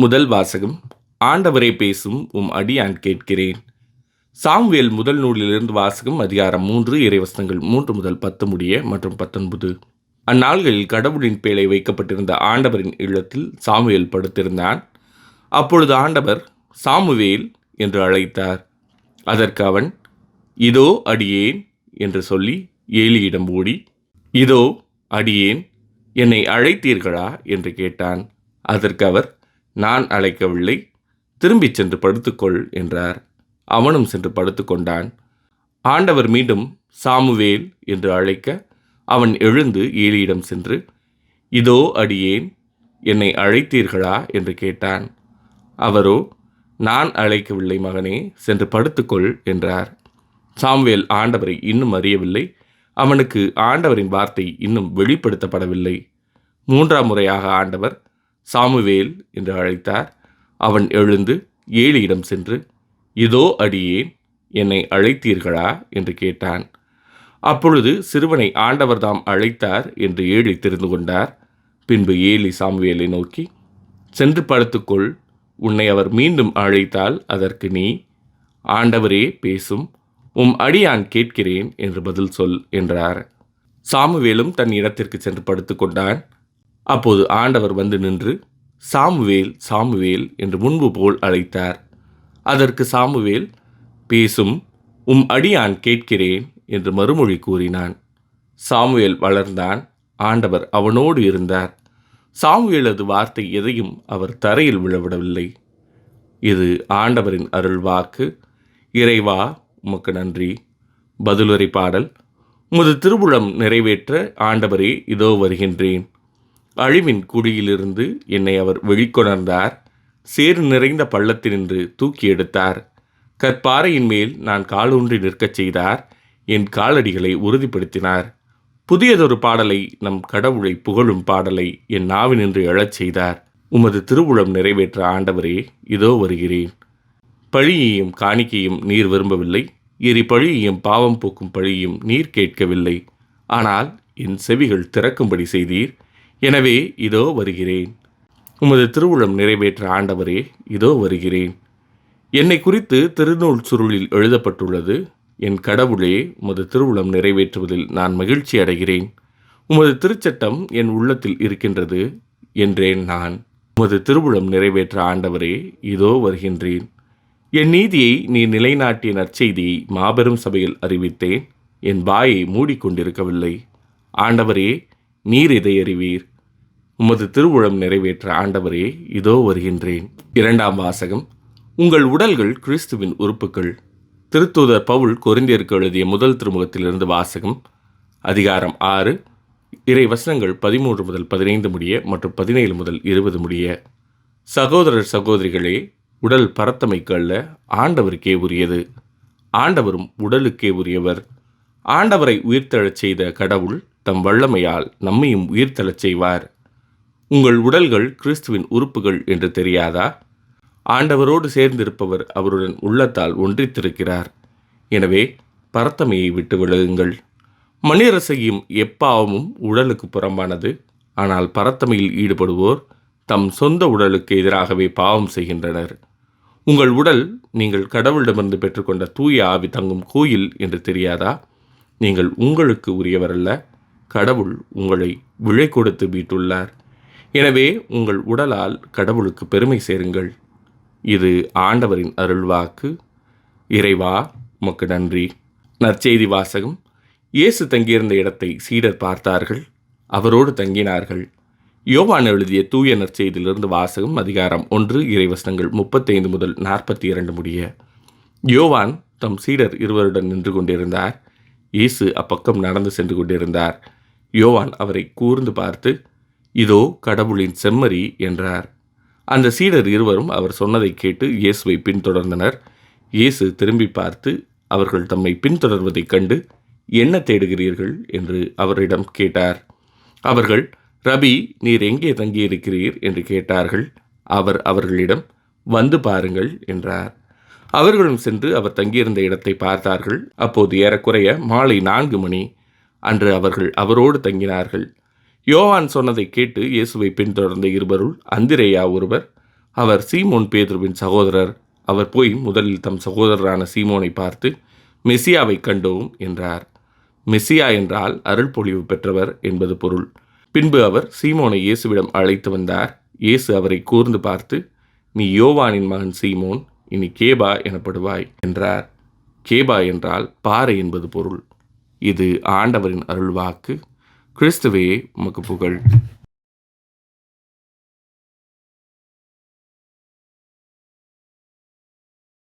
முதல் வாசகம். ஆண்டவரே பேசும் அடியான் கேட்கிறேன். சாமுவேல் முதல் நூலிலிருந்து வாசகம். அதிகாரம் 3 இறைவசனங்கள் 3 முதல் 10 முடிய மற்றும் 19. அந்நாள்களில் கடவுளின் பேழை வைக்கப்பட்டிருந்த ஆண்டவரின் இல்லத்தில் சாமுவேல் படுத்திருந்தான். அப்பொழுது ஆண்டவர் சாமுவேல் என்று அழைத்தார். அதற்கு அவன், இதோ அடியேன் என்று சொல்லி ஏலியிடம் ஓடி, இதோ அடியேன், என்னை அழைத்தீர்களா என்று கேட்டான். அதற்கு அவர், நான் அழைக்கவில்லை, திரும்பிச் சென்று படுத்துக்கொள் என்றார். அவனும் சென்று படுத்துக்கொண்டான். ஆண்டவர் மீண்டும் சாமுவேல் என்று அழைக்க அவன் எழுந்து ஏலியிடம் சென்று, இதோ அடியேன், என்னை அழைத்தீர்களா என்று கேட்டான். அவரோ, நான் அழைக்கவில்லை மகனே, சென்று படுத்துக்கொள் என்றார். சாமுவேல் ஆண்டவரை இன்னும் அறியவில்லை. அவனுக்கு ஆண்டவரின் வார்த்தை இன்னும் வெளிப்படுத்தப்படவில்லை. 3ஆம் முறையாக ஆண்டவர் சாமுவேல் என்று அழைத்தார். அவன் எழுந்து ஏலியிடம் சென்று, இதோ அடியேன், என்னை அழைத்தீர்களா என்று கேட்டான். அப்பொழுது சிறுவனை ஆண்டவர்தாம் அழைத்தார் என்று ஏலி தெரிந்து கொண்டார். பின்பு ஏலி சாமுவேலை நோக்கி, சென்று படுத்துக்கொள், உன்னை அவர் மீண்டும் அழைத்தால் அதற்கு நீ, ஆண்டவரே பேசும், அடியான் கேட்கிறேன் என்று பதில் சொல் என்றார். சாமுவேலும் தன் இடத்திற்கு சென்று படுத்துக்கொண்டான். அப்போது ஆண்டவர் வந்து நின்று, சாமுவேல், சாமுவேல் என்று முன்பு போல் அழைத்தார். அதற்கு சாமுவேல், பேசும், அடியான் கேட்கிறேன் என்று மறுமொழி கூறினான். சாமுவேல் வளர்ந்தான். ஆண்டவர் அவனோடு இருந்தார். சாமுவேலது வார்த்தை எதையும் அவர் தரையில் விழவிடவில்லை. இது ஆண்டவரின் அருள்வாக்கு. இறைவா, உமக்கு நன்றி. பதிலுரை பாடல். உமது திருவுளம் நிறைவேற்ற ஆண்டவரே, இதோ வருகின்றேன். அழிவின் குடியிலிருந்து என்னை அவர் வெளிக்கொணர்ந்தார். சேறு நிறைந்த பள்ளத்தினின்று தூக்கி எடுத்தார். கற்பாறையின் மேல் நான் காலூன்றி நிற்கச் செய்தார். என் காலடிகளை உறுதிப்படுத்தினார். புதியதொரு பாடலை, நம் கடவுளை புகழும் பாடலை என் நாவினின்று எழச் செய்தார். உமது திருவுளம் நிறைவேற்ற ஆண்டவரே, இதோ வருகிறேன். பழியையும் காணிக்கையும் நீர் விரும்பவில்லை. பழியையும் பாவம் போக்கும் பழியையும் நீர் கேட்கவில்லை. ஆனால் என் செவிகள் திறக்கும்படி செய்தீர். எனவே இதோ வருகிறேன். உமது திருவுளம் நிறைவேற்ற ஆண்டவரே, இதோ வருகிறேன். என்னை குறித்து திருநூல் சுருளில் எழுதப்பட்டுள்ளது. என் கடவுளே, உமது திருவுளம் நிறைவேற்றுவதில் நான் மகிழ்ச்சி அடைகிறேன். உமது திருச்சட்டம் என் உள்ளத்தில் இருக்கின்றது என்றேன் நான். உமது திருவுளம் நிறைவேற்ற ஆண்டவரே, இதோ வருகின்றேன். என் நீதியை நீ நிலைநாட்டிய நற்செய்தியை மாபெரும் சபையில் அறிவித்தேன். என் வாயை மூடிக்கொண்டிருக்கவில்லை. ஆண்டவரே, நீர் இதை அறிவீர். உமது திருவுளம் நிறைவேற்ற ஆண்டவரே, இதோ வருகின்றேன். 2ஆம் வாசகம். உங்கள் உடல்கள் கிறிஸ்துவின் உறுப்புகள். திருத்தூதர் பவுல் கொரிந்தியருக்கு எழுதிய முதல் திருமுகத்திலிருந்து வாசகம். அதிகாரம் 6 இறை வசனங்கள் 13 முதல் 15 முடிய மற்றும் 17 முதல் 20 முடிய. சகோதரர் சகோதரிகளே, உடல் பரத்தமைக்கு அல்ல, ஆண்டவருக்கே உரியது. ஆண்டவரும் உடலுக்கே உரியவர். ஆண்டவரை உயிர்த்தெழச் செய்த கடவுள் தம் வல்லமையால் நம்மையும் உயிர்த்தெழச் செய்வார். உங்கள் உடல்கள் கிறிஸ்துவின் உறுப்புகள் என்று தெரியாதா? ஆண்டவரோடு சேர்ந்திருப்பவர் அவருடன் உள்ளத்தால் ஒன்றித்திருக்கிறார். எனவே பரத்தமையை விட்டு விலகுங்கள். மனிதர் செய்யும் எப்பாவமும் உடலுக்கு புறம்பானது. ஆனால் பரத்தமையில் ஈடுபடுவோர் தம் சொந்த உடலுக்கு எதிராகவே பாவம் செய்கின்றனர். உங்கள் உடல் நீங்கள் கடவுளிடமிருந்து பெற்றுக்கொண்ட தூய ஆவி தங்கும் கோயில் என்று தெரியாதா? நீங்கள் உங்களுக்கு உரியவரல்ல, கடவுள் உங்களை விலை கொடுத்து மீட்டுள்ளார். எனவே உங்கள் உடலால் கடவுளுக்கு பெருமை சேருங்கள். இது ஆண்டவரின் அருள்வாக்கு. இறைவா, உமக்கு நன்றி. நற்செய்தி வாசகம். இயேசு தங்கியிருந்த இடத்தை சீடர் பார்த்தார்கள். அவரோடு தங்கினார்கள். யோவான் எழுதிய தூய நற்செய்தியிலிருந்து வாசகம். அதிகாரம் 1 இறைவசனங்கள் 35 முதல் 42 முடிய. யோவான் தம் சீடர் இருவருடன் நின்று கொண்டிருந்தார். இயேசு அப்பக்கம் நடந்து சென்று கொண்டிருந்தார். யோவான் அவரை கூர்ந்து பார்த்து, இதோ கடவுளின் செம்மறி என்றார். அந்த சீடர் இருவரும் அவர் சொன்னதை கேட்டு இயேசுவை பின்தொடர்ந்தனர். இயேசு திரும்பி பார்த்து அவர்கள் தம்மை பின்தொடர்வதைக் கண்டு, என்ன தேடுகிறீர்கள் என்று அவரிடம் கேட்டார். அவர்கள், ரபி, நீர் எங்கே தங்கியிருக்கிறீர் என்று கேட்டார்கள். அவர் அவர்களிடம், வந்து பாருங்கள் என்றார். அவர்களும் சென்று அவர் தங்கியிருந்த இடத்தை பார்த்தார்கள். அப்போது ஏறக்குறைய மாலை 4 மணி. அன்று அவர்கள் அவரோடு தங்கினார்கள். யோவான் சொன்னதை கேட்டு இயேசுவை பின்தொடர்ந்த இருவருள் அந்திரேயா ஒருவர், அவர் சீமோன் பேதுருவின் சகோதரர். அவர் போய் முதலில் தம் சகோதரரான சீமோனை பார்த்து, மெசியாவை கண்டோம் என்றார். மெசியா என்றால் அருள் பொழிவு பெற்றவர் என்பது பொருள். பின்பு அவர் சீமோனை இயேசுவிடம் அழைத்து வந்தார். இயேசு அவரை கூர்ந்து பார்த்து, நீ யோவானின் மகன் சீமோன், இனி கேபா எனப்படுவாய் என்றார். கேபா என்றால் பாறை என்பது பொருள். இது ஆண்டவரின் அருள்வாக்கு. கிறிஸ்துவே உமக்கு புகழ்.